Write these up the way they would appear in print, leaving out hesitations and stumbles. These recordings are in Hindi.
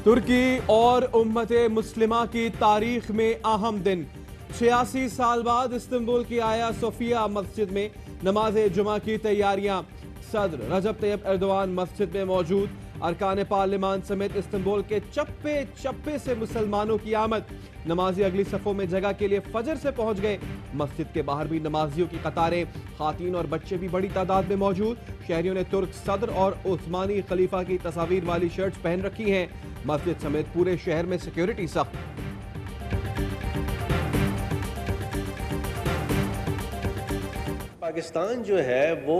तुर्की और उम्मते मुस्लिमा की तारीख में अहम दिन। 86 साल बाद इस्तांबुल की आया सोफिया मस्जिद में नमाज जुमा की तैयारियां। सदर रजब तैयब एर्दोआन मस्जिद में मौजूद। अरकान पार्लिमान समेत इस्तांबुल के चप्पे चप्पे से मुसलमानों की आमद। नमाजी अगली सफों में जगह के लिए फजर से पहुंच गए। मस्जिद के बाहर भी नमाजियों की कतारें, खातीन और बच्चे भी बड़ी तादाद में मौजूद। शहरियों ने तुर्क सदर और उस्मानी खलीफा की तस्वीर वाली शर्ट्स पहन रखी हैं। मस्जिद समेत पूरे शहर में सिक्योरिटी सख्त। पाकिस्तान जो है वो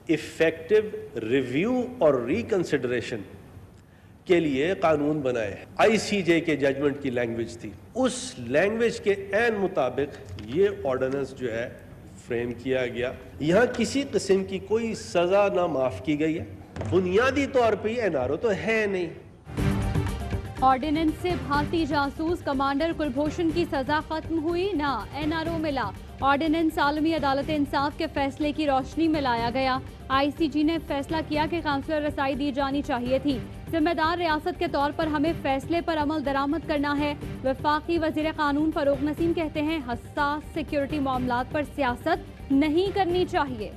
इफेक्टिव रिव्यू और रिकंसिडरेशन के लिए कानून बनाए हैं। आईसीजे के जजमेंट की लैंग्वेज थी, उस लैंग्वेज के ऐन मुताबिक ये ऑर्डिनेंस जो है फ्रेम किया गया। यहाँ किसी किस्म की कोई सजा ना माफ की गई है। बुनियादी तौर पे एनआरओ तो है नहीं। ऑर्डिनेंस से भारतीय जासूस कमांडर कुलभूषण की सजा खत्म हुई, ना एनआरओ मिला। ऑर्डिनेंस आलमी अदालत इंसाफ के फैसले की रोशनी में लाया गया। आईसीजी ने फैसला किया कि काउंसलर रसाई दी जानी चाहिए थी। जिम्मेदार रियासत के तौर पर हमें फैसले पर अमल दरामद करना है। वफाकी वजीर कानून फरूक नसीम कहते हैं, हसास सिक्योरिटी मामलात पर सियासत नहीं करनी चाहिए।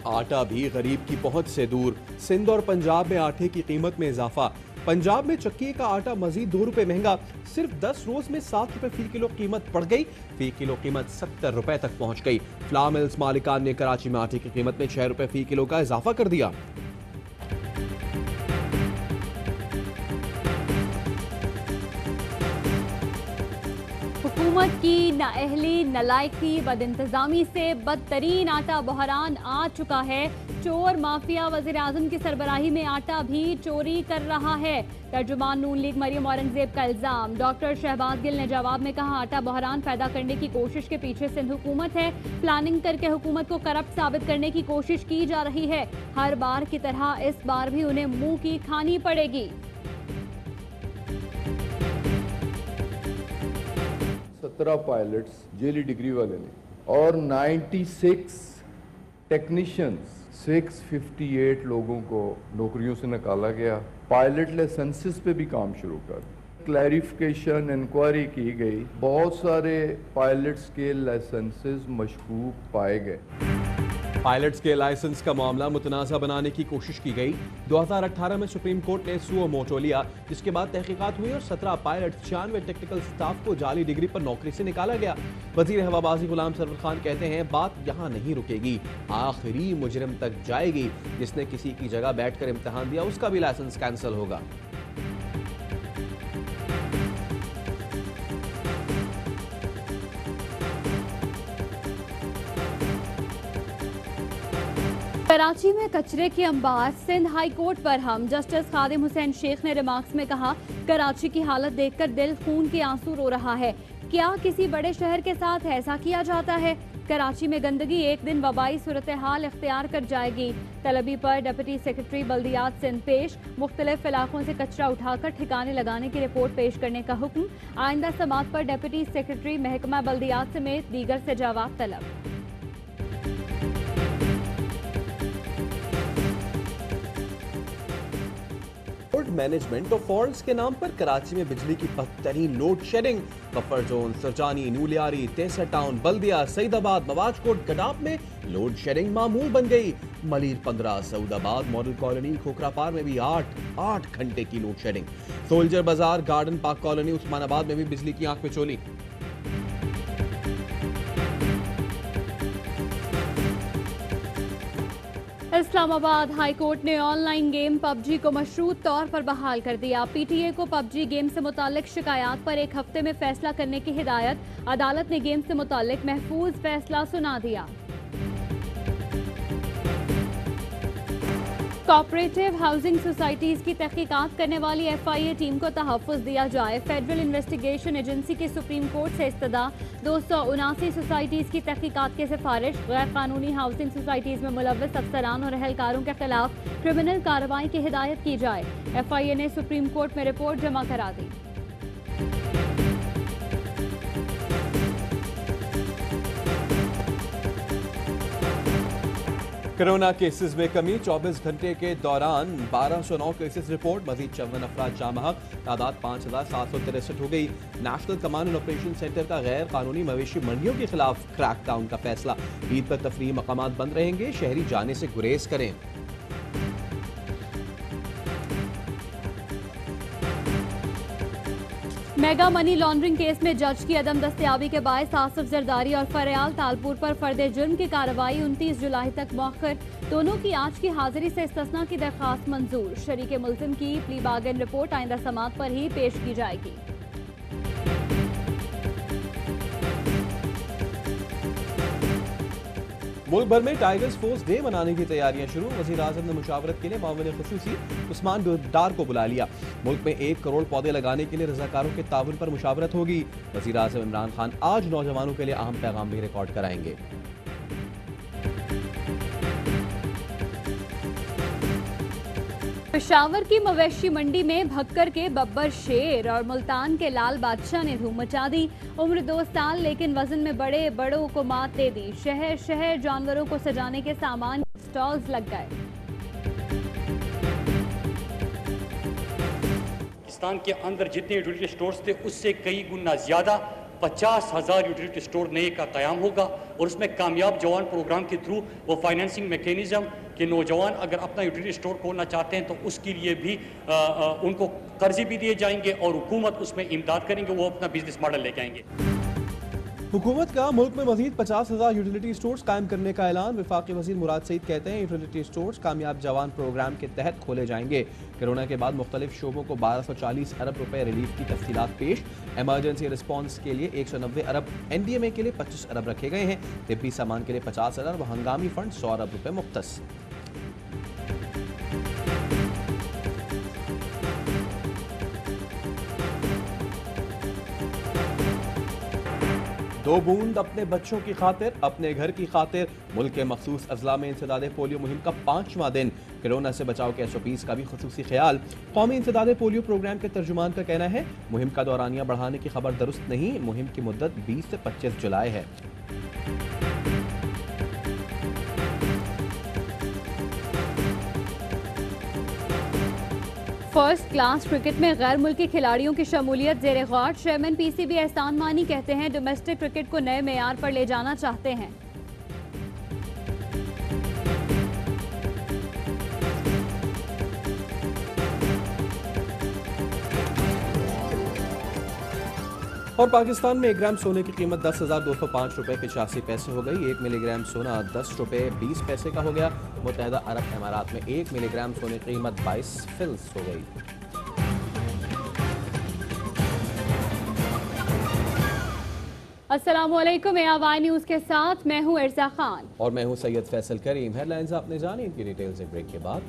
आटा भी गरीब की पहुंच से दूर। सिंध और पंजाब में आटे की कीमत में इजाफा। पंजाब में चक्की का आटा मजीद 2 रुपए महंगा। सिर्फ 10 रोज में 7 रुपए फी किलो कीमत बढ़ गई। फी किलो कीमत 70 रुपए तक पहुंच गई। फ्ला मिल्स मालिकान ने कराची में आटे की कीमत में 6 रुपए फी किलो का इजाफा कर दिया। हुकूमत की नाअहली, नलायकी, बदइंतजामी से बदतरीन आटा बहरान आ चुका है। चोर माफिया वज़ीर आज़म की सरबराही में आटा भी चोरी कर रहा है। तर्जुमान नून लीग मरियम औरंगजेब का इल्जाम। डॉक्टर शहबाज गिल ने जवाब में कहा, आटा बहरान पैदा करने की कोशिश के पीछे सिंध हुकूमत है। प्लानिंग करके हुकूमत को करप्ट साबित करने की कोशिश की जा रही है। हर बार की तरह इस बार भी उन्हें मुंह की खानी पड़ेगी। 17 पायलट्स जेली डिग्री वाले ने और 96 टेक्नीशियंस, 658 लोगों को नौकरियों से निकाला गया। पायलट लाइसेंसेस पे भी काम शुरू कर क्लैरिफिकेशन इंक्वायरी की गई। बहुत सारे पायलट्स के लाइसेंसेस मशकूक पाए गए। पायलट्स के लाइसेंस का मामला मुतनाज़ा बनाने की कोशिश की गई। 2018 में सुप्रीम कोर्ट ने सुओ मोटो लिया, जिसके बाद तहकीकात हुई और 17 पायलट्स 96 टेक्निकल स्टाफ को जाली डिग्री पर नौकरी से निकाला गया। वजीर हवाबाजी गुलाम सरवर खान कहते हैं, बात यहाँ नहीं रुकेगी, आखिरी मुजरिम तक जाएगी। जिसने किसी की जगह बैठकर इम्तिहान दिया उसका भी लाइसेंस कैंसिल होगा। कराची में कचरे के अंबार। सिंध हाई कोर्ट पर हम जस्टिस खादिम हुसैन शेख ने रिमार्क्स में कहा, कराची की हालत देखकर दिल खून के आंसू रो रहा है। क्या किसी बड़े शहर के साथ ऐसा किया जाता है? कराची में गंदगी एक दिन वबाई सूरत हाल इख्तियार कर जाएगी। तलबी पर डिप्टी सेक्रेटरी बल्दियात सिंध पेश। मुख्तलिफ इलाकों से कचरा उठाकर ठिकाने लगाने की रिपोर्ट पेश करने का हुक्म। आइंदा समात पर डिप्टी सेक्रेटरी महकमा बल्दियात समेत दीगर से जवाब तलब। मैनेजमेंट और फॉल्ट्स के नाम पर कराची में बिजली की बदतरीन load shedding. Buffer zone, Surjani, नूलियारी, तेसर टाउन, बल्दिया, सईदाबाद, मवाजकोट, गडाप में लोड शेडिंग मामूल बन गई। मलिर 15, सऊदाबाद मॉडल कॉलोनी, खोखरापार में भी 8 घंटे की लोड शेडिंग। सोल्जर बाजार, गार्डन पार्क कॉलोनी, उस्मानाबाद में भी बिजली की आंख में चोली। इस्लामाबाद हाई कोर्ट ने ऑनलाइन गेम पबजी को मशरूत तौर पर बहाल कर दिया। पीटीए को पबजी गेम से मुतालिक शिकायत पर 1 हफ्ते में फैसला करने की हिदायत। अदालत ने गेम से मुतालिक महफूज फैसला सुना दिया। कोऑपरेटिव हाउसिंग सोसाइटीज की तहकीकात करने वाली FIA टीम को तहफ़्फ़ुज़ दिया जाए। फेडरल इन्वेस्टिगेशन एजेंसी की सुप्रीम कोर्ट से इस्तदा। 279 सोसाइटीज की तहकीकात की सिफारिश। गैर कानूनी हाउसिंग सोसाइटीज में मुलव्वस अफसरान और अहलकारों के खिलाफ क्रिमिनल कार्रवाई की हिदायत की जाए। FIA ने सुप्रीम कोर्ट में रिपोर्ट जमा करा दी। कोरोना केसेस में कमी, 24 घंटे के दौरान 1209 केसेस रिपोर्ट, मजीद 54 अफराद जाँ बहक, तादाद 5763 हो गई। National command and operation centre का गैर कानूनी मवेशी मंडियों के खिलाफ क्रैकडाउन का फैसला, ईद पर तफरीही मकामात बंद रहेंगे, शहरी जाने से गुरेज करें। मेगा मनी लॉन्ड्रिंग केस में जज की अदम दस्तयाबी के बायस आसिफ जरदारी और फरयाल तालपुर पर फर्द जुर्म की कार्रवाई 29 जुलाई तक मौखर, दोनों की आज की हाजिरी से इस्तिस्ना की दरखास्त मंजूर। शरीके मुल्जिम की प्ली बार्गेन रिपोर्ट आइंदा समात पर ही पेश की जाएगी। मुल्क भर में टाइगर्स फोर्स डे मनाने की तैयारियां शुरू, वज़ीर आज़म ने मुशावरत के लिए मामले खुसूसी उस्मान डार को बुला लिया। मुल्क में 1 करोड़ पौधे लगाने के लिए रज़ाकारों के ताउन पर मुशावरत होगी। वज़ीर आज़म इमरान खान आज नौजवानों के लिए अहम पैगाम भी रिकॉर्ड कराएंगे। पेशावर की मवेशी मंडी में भक्कर के बब्बर शेर और मुल्तान के लाल बादशाह ने धूम मचा दी। उम्र 2 साल लेकिन वजन में बड़ों को मात दे दी। शहर शहर जानवरों को सजाने के सामान स्टॉल्स लग गए। पाकिस्तान के अंदर जितने यूटिलिटी स्टोर्स थे उससे कई गुना ज्यादा 50,000 यूटिलिटी स्टोर नए का क़याम होगा और उसमें कामयाब जवान प्रोग्राम के थ्रू वो फाइनेंसिंग मैकेनिज्म कि नौजवान अगर अपना यूटिलिटी स्टोर खोलना चाहते हैं तो उसके लिए भी उनको कर्जे भी दिए जाएंगे और हुकूमत उसमें इमदाद करेंगे, वो अपना बिजनेस मॉडल लेके आएंगे। हुकूमत का मुल्क में मजीद 50,000 यूटिलिटी स्टोर्स कायम करने का ऐलान। वफाकी वज़ीर मुराद सईद कहते हैं यूटिलिटी स्टोर्स कामयाब जवान प्रोग्राम के तहत खोले जाएंगे। कोरोना के बाद मुख्तलिफ शोबों को 1240 अरब रुपए रिलीफ की तफसीलात पेश। एमरजेंसी रिस्पॉन्स के लिए 190 अरब, NDMA के लिए 25 अरब रखे गए हैं। तिब्बी सामान के लिए 50 अरब, हंगामी फंड 100 अरब रुपए मुख्तस। दो बूंद अपने बच्चों की खातिर, अपने घर की खातिर, मुल्क के मखसूस अजला में इंसदादे पोलियो मुहिम का 5वां दिन। कोरोना से बचाव के SOPs का भी खुसूसी ख्याल। कौमी इंसदादे पोलियो प्रोग्राम के तर्जुमान का कहना है मुहिम का दौरानिया बढ़ाने की खबर दुरुस्त नहीं, मुहिम की मुद्दत 20 से 25 जुलाई है। फर्स्ट क्लास क्रिकेट में गैर मुल्की खिलाड़ियों की शमूलियत जेर गौर। चेयरमैन PCB एहसान मानी कहते हैं डोमेस्टिक क्रिकेट को नए मेयार पर ले जाना चाहते हैं। और पाकिस्तान में 1 ग्राम सोने की कीमत 10,205 रुपए 85 पैसे हो गई। 1 मिलीग्राम सोना 10 रुपए 20 पैसे का हो गया। मुत्तहदा अरब अमारात में 1 मिलीग्राम सोने की कीमत 22 फिल्स हो गई। अस्सलामुअलैकुम, AY न्यूज़ के साथ मैं हूं इर्जा खान और मैं हूं सैयद फैसल करीम। हेडलाइंस आपने जानी, इनकी डिटेल्स एक ब्रेक के बाद।